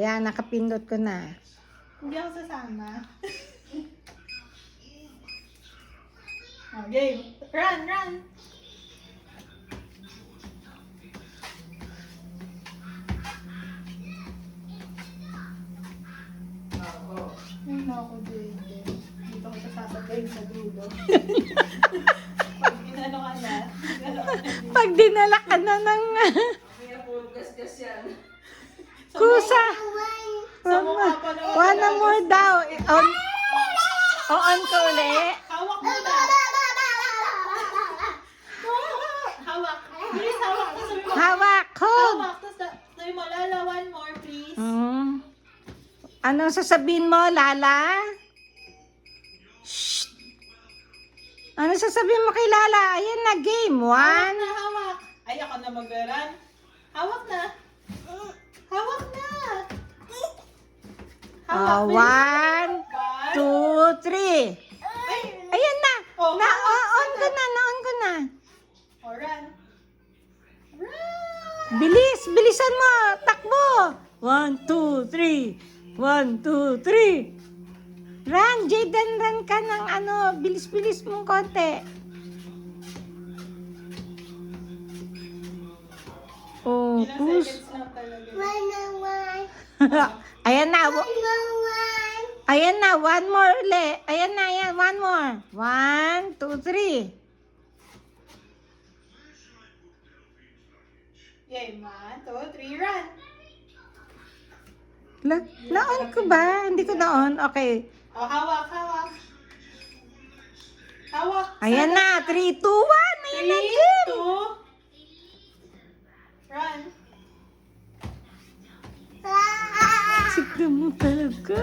Ayan, nakapindot ko na. Hindi ako sasama. Oh, game. Run, run. Ay, naku, Jade. Dito ko sasabay sa dulo. Pag ginano ka na, Pag dinala ka na ng kusa. sa mukha pa naman. One more daw. On ko uli. Hawak mo na. Hawak. Bilis, hawak. Tapos sabi mo, Hawak. Hold. hawak. Tapos sabi mo, Lala, one more, please. Anong sasabihin mo, Lala? Shh. Ano sasabihin mo kay Lala? Ayan na, game. Hawak One. na, hawak. Ay, ako na mag-run. Hawak na. Hawak na. Hawak. bilis. One, One. 2, 3. Ay. Ayan na. Oh, Na-on ko na, na-on ko na. Oh, run. Run. Bilis, bilisan mo. Takbo. 1, 2, 3. 1, 2, 3. Run, Jaden, run ka ng bilis-bilis mong konti. Oh, Ilang push. seconds lang talaga. Ayan na. Ayan na, one more ulit. Ayan na, ayan, one more. 1, 2, 3. Yay, 1, 2, 3, run. Na-on ko ba? Hindi ko na-on. Okay. Oh, hawak, hawak. Hawak. Ayan na, 3, 2, 1. Ayan na, 3, game. 2, run. Sigla mo talaga.